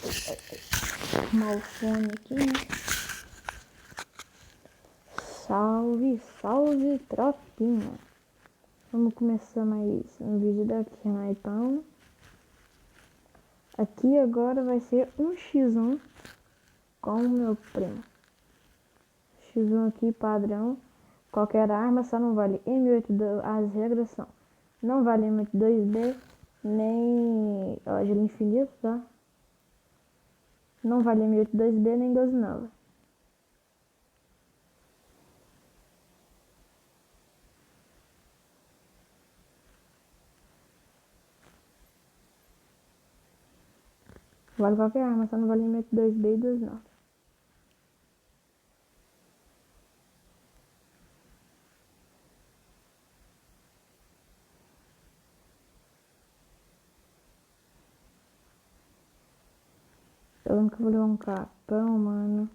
Arrumar o fone aqui, né? Salve, salve, tropinha. Vamos começar mais um vídeo daqui, né? Então, aqui agora vai ser um x1 com o meu primo. X1 aqui padrão. Qualquer arma, só não vale M82. As regras são: não vale M82B, nem gelo infinito, tá? Não vale M82B nem 12 nova. Vale qualquer arma, só não vale M82B e 12 nova. Tô vendo que eu vou levar um capão, mano.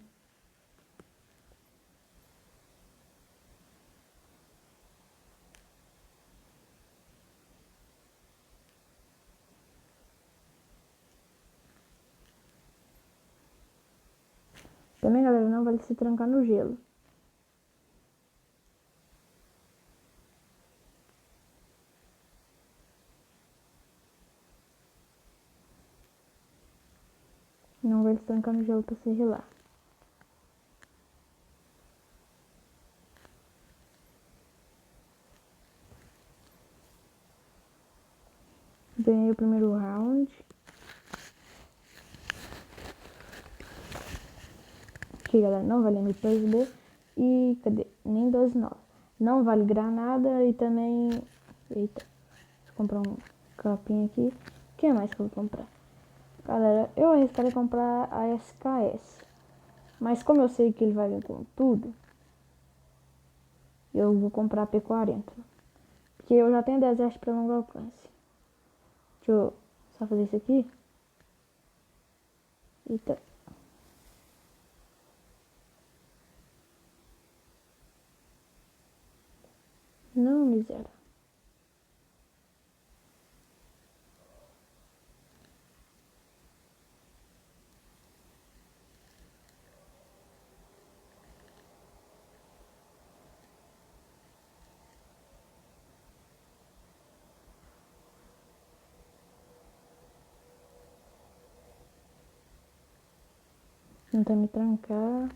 Também, galera, não vale se trancar no gelo. Não vale se trancar no gelo pra se gelar. Ganhei o primeiro round. Aqui, galera, não vale M2B e cadê? Nem 12 nova. Não vale granada e também... Eita, vou comprar um capinha aqui. O que mais que eu vou comprar? Galera, eu arriscaria comprar a SKS. Mas como eu sei que ele vai vir com tudo, eu vou comprar a P40. Porque eu já tenho deserto para longo alcance. Deixa eu só fazer isso aqui. Eita. Não, miséria. Tentar me trancar.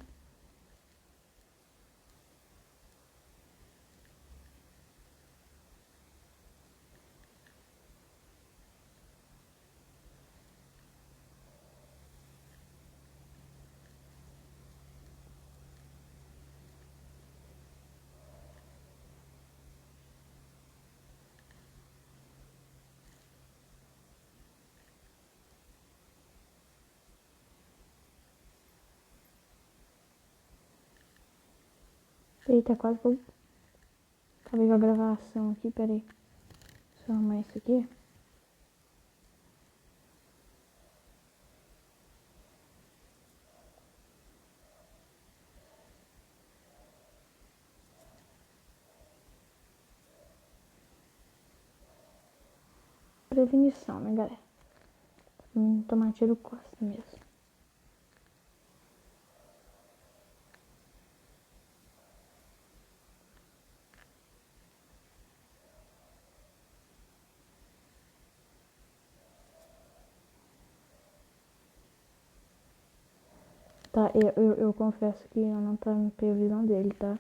Eita, quase que eu acabei com a gravação aqui, peraí. Deixa eu arrumar isso aqui. Prevenição, né, galera? Tomar tiro costa mesmo. Tá, eu confesso que eu não tá na previsão dele, tá?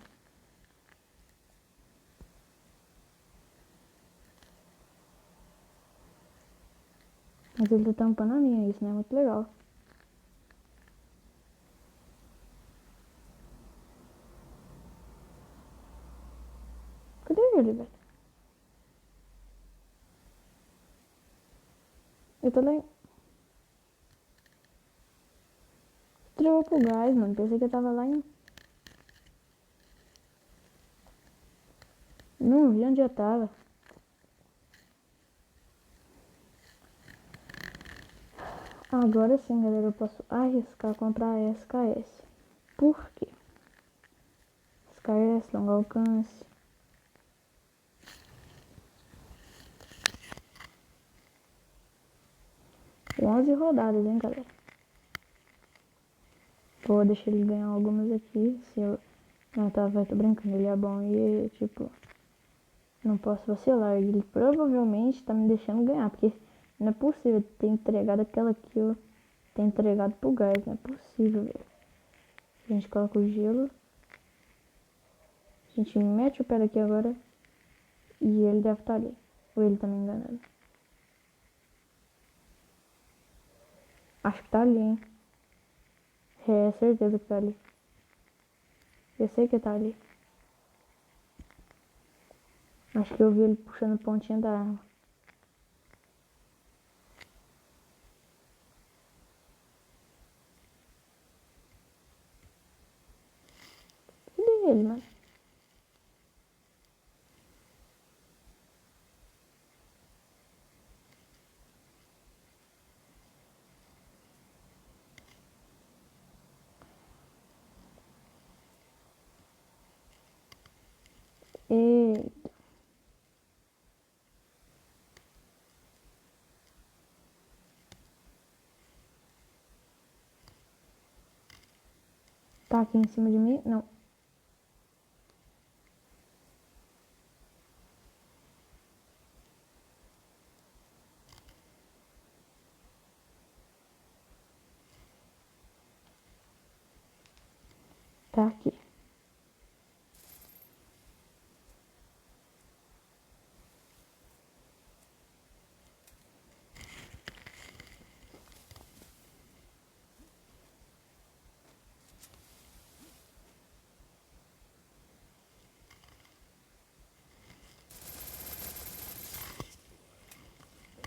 Mas ele tá tampando a minha, isso não é muito legal. Cadê ele, velho? Eu tô lá em... Tirou pro gás, mano. Pensei que eu tava lá em... Não vi onde eu tava. Agora sim, galera, eu posso arriscar comprar a SKS. Por quê? SKS, longo alcance. .11 rodadas, hein, galera. Vou deixar ele ganhar algumas aqui. Se eu. Não, tá, vai, tô brincando, ele é bom e, tipo, não posso vacilar. Ele provavelmente tá me deixando ganhar, porque não é possível ter entregado aquela kill, ter entregado pro gás, não é possível, velho. A gente coloca o gelo, a gente mete o pé daqui agora e ele deve estar ali. Ou ele tá me enganando. Acho que tá ali, hein. É certeza que tá ali. Eu sei que tá ali. Acho que eu vi ele puxando a pontinha da arma. Cadê ele, mano? E... Tá aqui em cima de mim? Não. Tá aqui.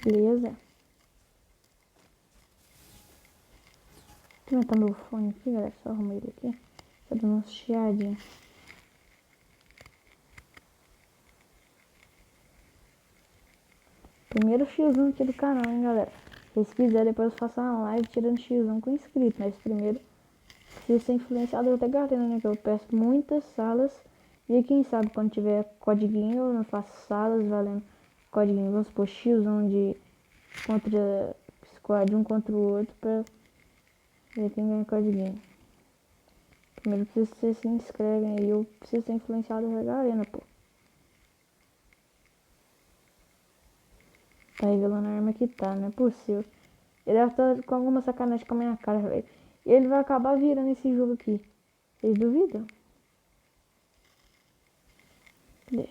Beleza. Deixa eu aumentar meu fone aqui, galera. Só arrumar ele aqui. Tá dando uma chiadinha. Primeiro X1 aqui do canal, hein, galera. Se vocês quiserem, depois eu faço uma live tirando X1 com inscrito. Mas primeiro, preciso ser influenciador da galera, né? Que eu peço muitas salas. E quem sabe quando tiver codiguinho, eu não faço salas valendo codiguinho. Vamos supor X1 de contra squad um contra o outro pra ver quem ganha codiguinho. Primeiro preciso que vocês se inscrevem aí. Eu preciso ser influenciador da galera, pô. Tá revelando a arma que tá, não é possível. Ele deve estar com alguma sacanagem com a minha cara, velho. E ele vai acabar virando esse jogo aqui. Vocês duvidam? Cadê?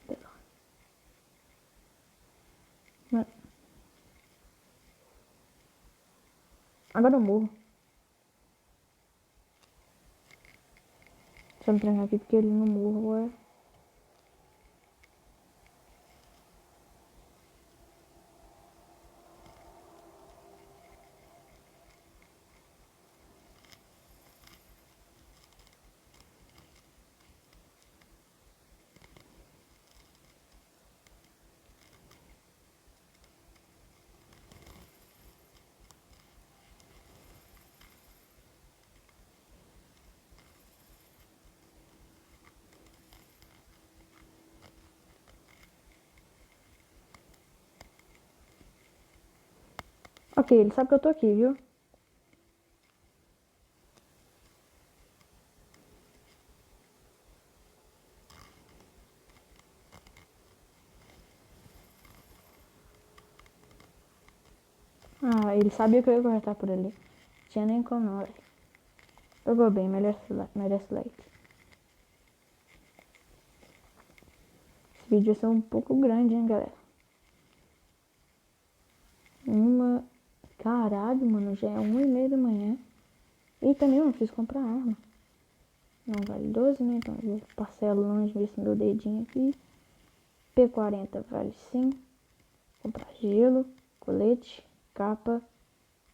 Cadê lá? Mano, agora eu morro. Deixa eu me trancar aqui porque ele não morro, ué. Ok, ele sabe que eu tô aqui, viu? Ah, ele sabia que eu ia cortar por ali. Tinha nem como não, velho. Jogou bem, merece like. Esse vídeo vai ser um pouco grande, hein, galera. Uma... Caralho, mano, já é 1h30 da manhã. E também eu não preciso comprar arma. Não vale 12, né? Então eu parcelo longe, ver esse meu dedinho aqui. P40 vale sim. Comprar gelo, colete, capa,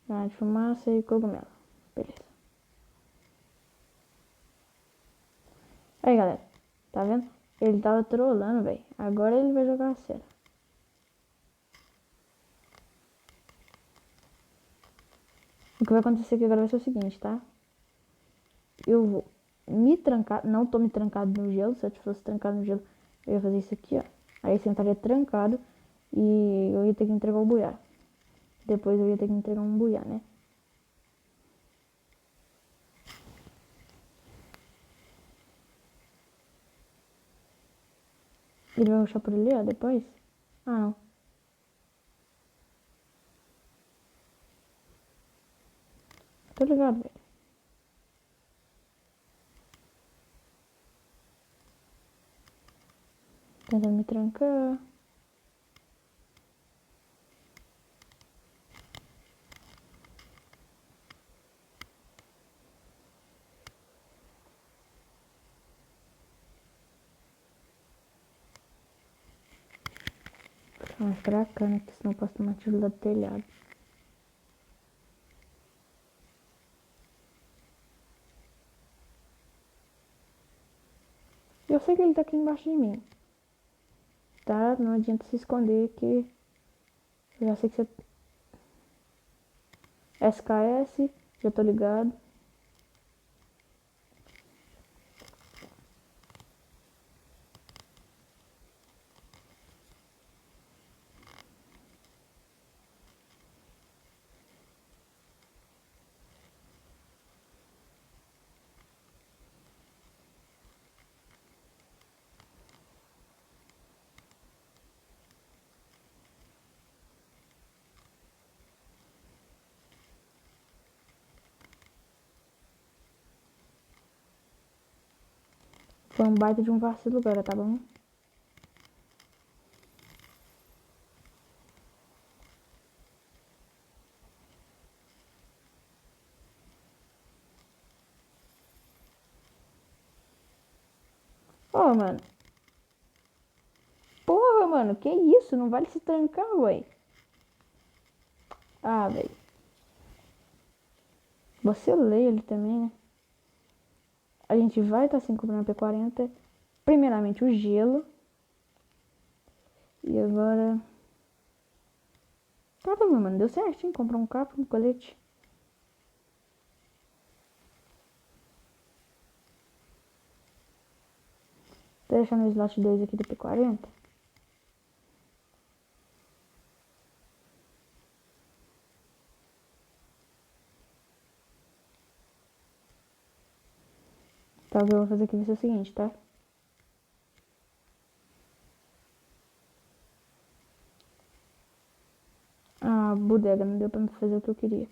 granada de fumaça e cogumelo. Beleza. Aí, galera. Tá vendo? Ele tava trolando, velho. Agora ele vai jogar a sério. O que vai acontecer aqui agora vai ser o seguinte, tá? Eu vou me trancar. Não tô me trancado no gelo. Se eu fosse trancado no gelo, eu ia fazer isso aqui, ó. Aí você estaria trancado e eu ia ter que entregar o buiar. Depois eu ia ter que entregar um buiá, né? Ele vai rushar por ali, ó, depois? Ah, não. Tô ligado, velho. Tentando me trancar. Ficar mais pra cá, né? Porque senão eu posso tomar tiro lá do telhado. Eu sei que ele tá aqui embaixo de mim. Tá? Não adianta se esconder que eu já sei que você... SKS, já tô ligado. Foi um baita de um vacilo agora, tá bom? Ô, mano. Porra, mano, que isso? Não vale se trancar, ué. Ah, velho. Você lê ele também, né? A gente vai estar sem comprar na P40. Primeiramente o gelo. E agora... Caramba, mano, deu certo, hein? Comprar um capa, um colete. Tô deixando o slot 2 aqui do P40. Tá, o que eu vou fazer aqui vai ser o seguinte, tá? Ah, bodega, não deu pra me fazer o que eu queria.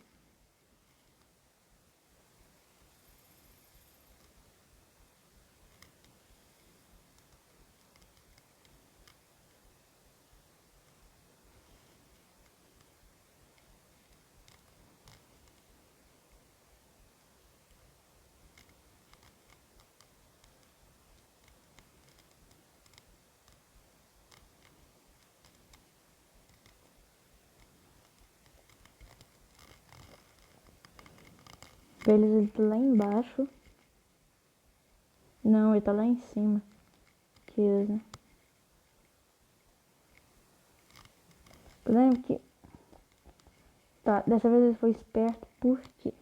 Beleza, ele tá lá embaixo. Não, ele tá lá em cima. Que né? Lembra que... Tá, dessa vez ele foi esperto, por quê?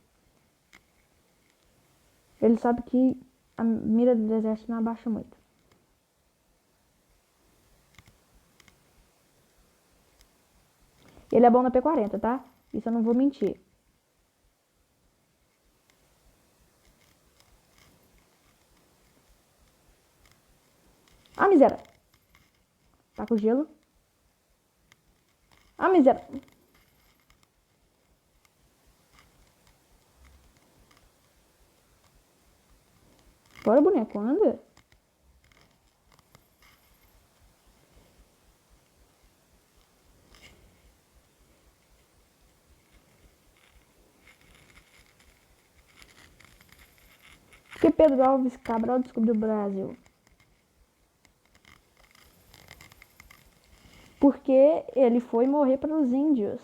Ele sabe que a mira do exército não abaixa muito. Ele é bom na P40, tá? Isso eu não vou mentir. Ah, miséria. Tá com gelo. Ah, miséria. Bora, boneco, anda. Porque Pedro Alves Cabral descobriu o Brasil? Porque ele foi morrer para os índios.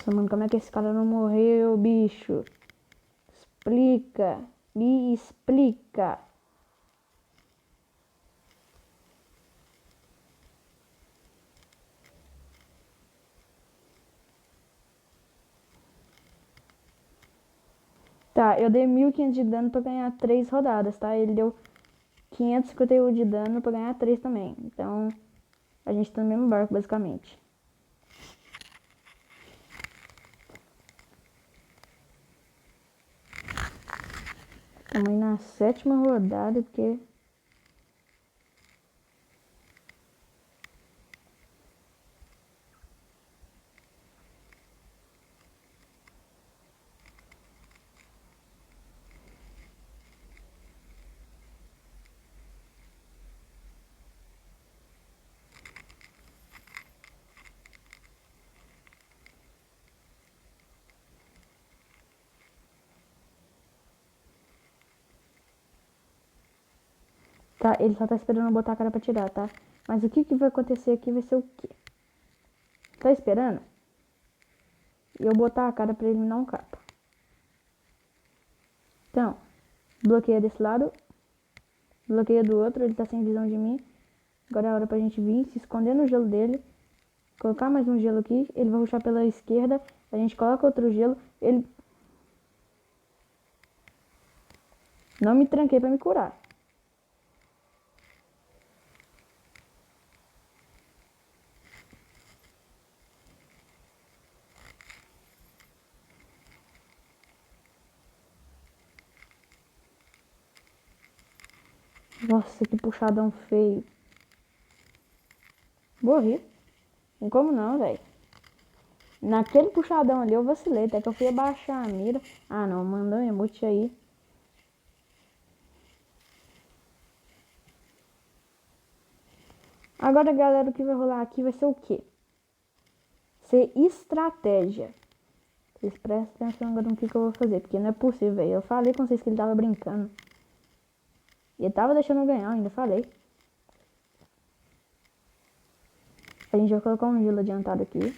Nossa, mano, como é que esse cara não morreu, bicho? Explica. Me explica. Tá, eu dei 1.500 de dano pra ganhar 3 rodadas, tá? Ele deu 551 de dano pra ganhar 3 também. Então, A gente tá no mesmo barco, basicamente. Estamos aí na 7ª rodada, porque... Tá, ele só tá esperando eu botar a cara pra tirar, tá? Mas o que vai acontecer aqui vai ser o quê? Tá esperando? E eu botar a cara pra ele me dar um capa. Então, bloqueia desse lado. Bloqueia do outro, ele tá sem visão de mim. Agora é a hora pra gente vir, se esconder no gelo dele. Colocar mais um gelo aqui. Ele vai rushar pela esquerda. A gente coloca outro gelo. Ele... Não me tranquei pra me curar. Nossa, que puxadão feio. Morri. Não como não, velho. Naquele puxadão ali eu vacilei. Até que eu fui abaixar a mira. Ah, não. Mandou um emote aí. Agora, galera, o que vai rolar aqui vai ser o quê? Ser estratégia. Vocês prestem atenção agora no que eu vou fazer. Porque não é possível, velho. Eu falei com vocês que ele tava brincando. E ele tava deixando eu ganhar, ainda falei. A gente vai colocar um gelo adiantado aqui.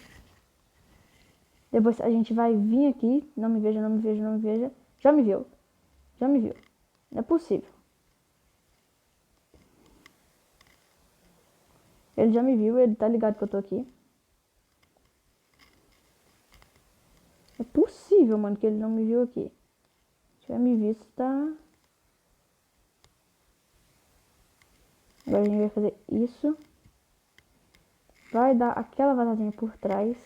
Depois a gente vai vir aqui. Não me veja, não me veja, não me veja. Já me viu. Já me viu. Não é possível. Ele já me viu, ele tá ligado que eu tô aqui. É possível, mano, que ele não me viu aqui. Se tiver me visto, tá... Agora a gente vai fazer isso. Vai dar aquela vazadinha por trás.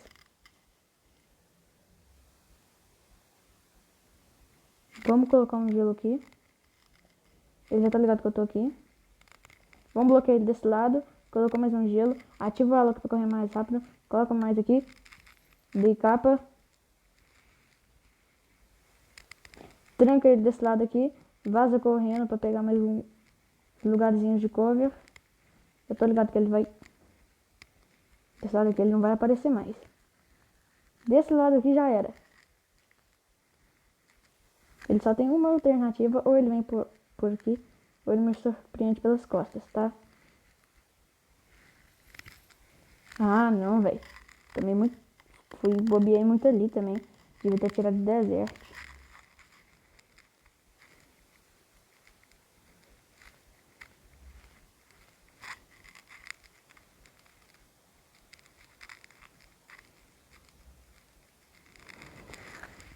Vamos colocar um gelo aqui. Ele já tá ligado que eu tô aqui. Vamos bloquear ele desse lado. Colocou mais um gelo. Ativa a ela pra correr mais rápido. Coloca mais aqui. Dei capa. Tranca ele desse lado aqui. Vaza correndo pra pegar mais um lugarzinho de cover. Eu tô ligado que ele vai... Desse lado aqui ele não vai aparecer mais. Desse lado aqui já era. Ele só tem uma alternativa. Ou ele vem por aqui. Ou ele me surpreende pelas costas, tá? Ah, não, velho. Também muito... Bobeei muito ali também. Devia ter tirado do deserto.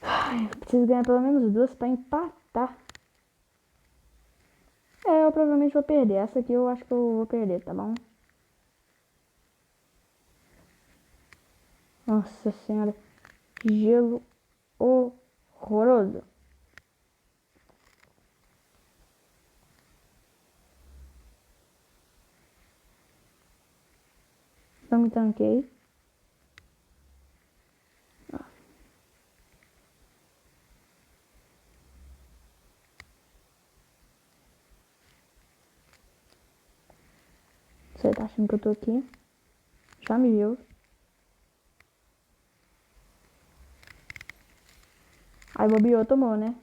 Ai, eu preciso ganhar pelo menos 2 pra empatar. É, eu provavelmente vou perder. Essa aqui eu acho que eu vou perder, tá bom? Nossa senhora. Gelo horroroso. Não me tanquei. Você tá achando que eu tô aqui? Já me viu. Aí bobeou, tomou, né?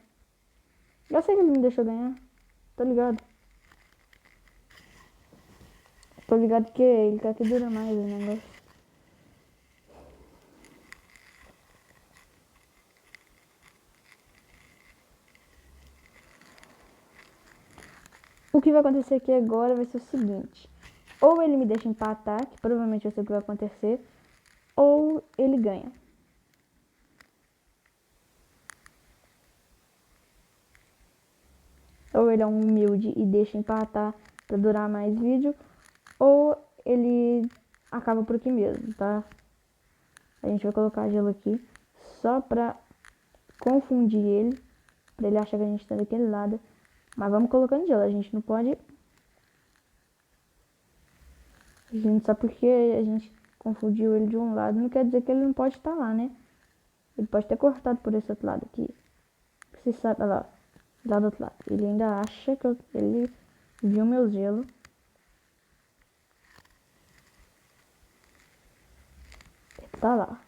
Já sei que ele me deixou ganhar. Tô ligado. Tô ligado que ele quer que dura mais o negócio. O que vai acontecer aqui agora vai ser o seguinte. Ou ele me deixa empatar, que provavelmente vai ser o que vai acontecer. Ou ele ganha. Ou ele é um humilde e deixa empatar pra durar mais vídeo. Ou ele acaba por aqui mesmo, tá? A gente vai colocar gelo aqui só pra confundir ele, pra ele achar que a gente tá daquele lado. Mas vamos colocando gelo, a gente não pode... A gente, só porque a gente confundiu ele de um lado, não quer dizer que ele não pode estar lá, né? Ele pode ter cortado por esse outro lado aqui. Você sabe, olha lá do outro lado. Ele ainda acha que ele viu meu gelo. Ele tá lá.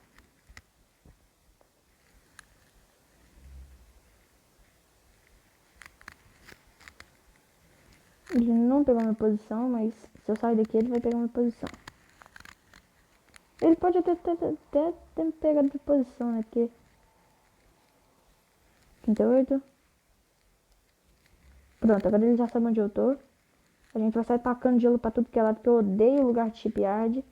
Ele não pegou minha posição, mas se eu sair daqui ele vai pegar minha posição. Ele pode até ter pegado minha posição, né? Porque 38. Pronto, agora ele já sabe onde eu tô. A gente vai sair tacando gelo pra tudo que é lado, porque eu odeio o lugar de shipyard.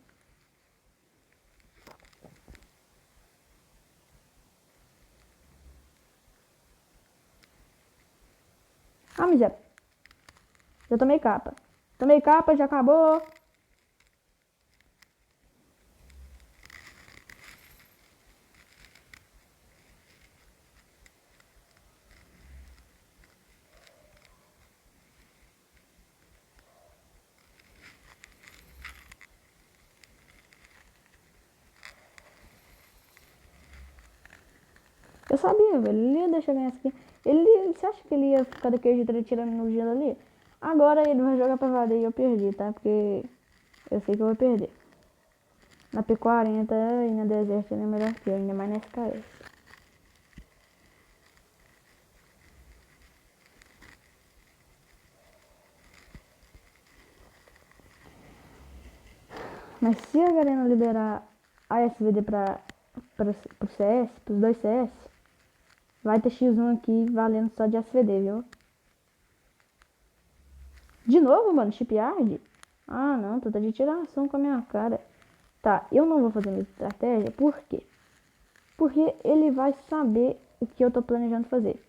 Ah, miséria. Já tomei capa. Tomei capa, já acabou. Eu sabia, velho. Ele ia deixar ganhar essa aqui. Você acha que ele ia ficar daquele jeito tirando no gelo ali? Agora ele vai jogar pra valer e eu perdi, tá? Porque eu sei que eu vou perder. Na P40 e na Desert ele é melhor que eu, ainda mais na SKS. Mas se a Garena liberar a SVD pro CS, pros dois CS, vai ter X1 aqui valendo só de SVD, viu? De novo, mano, shipyard? Ah, não, tu tá de tiração com a minha cara. Tá, eu não vou fazer minha estratégia, por quê? Porque ele vai saber o que eu tô planejando fazer.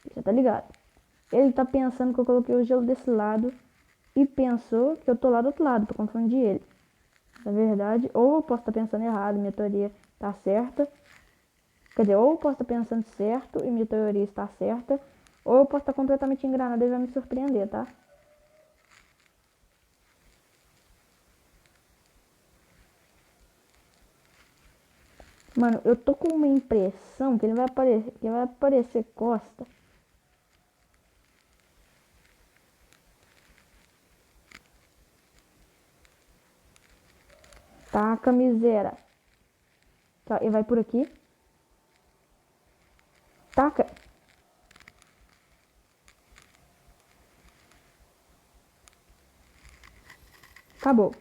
Você tá ligado? Ele tá pensando que eu coloquei o gelo desse lado e pensou que eu tô lá do outro lado pra confundir ele. Na verdade, ou eu posso estar pensando errado, minha teoria tá certa. Quer dizer, ou eu posso estar pensando certo e minha teoria está certa, ou eu posso estar completamente enganado e vai me surpreender, tá? Mano, eu tô com uma impressão que ele vai aparecer Costa. Taca, miséria. Tá, e vai por aqui. Taca. Acabou.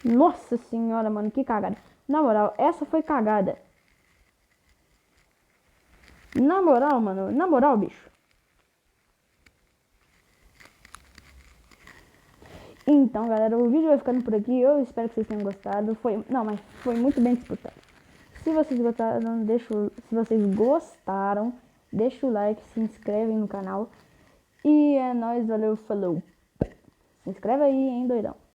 Nossa senhora, mano, que cagada. Na moral, essa foi cagada. Na moral, mano, na moral, bicho. Então, galera, o vídeo vai ficando por aqui. Eu espero que vocês tenham gostado. Não, mas foi muito bem disputado. Se vocês gostaram, deixa o like, se inscrevem no canal. E é nóis, valeu, falou. Se inscreve aí, hein, doidão.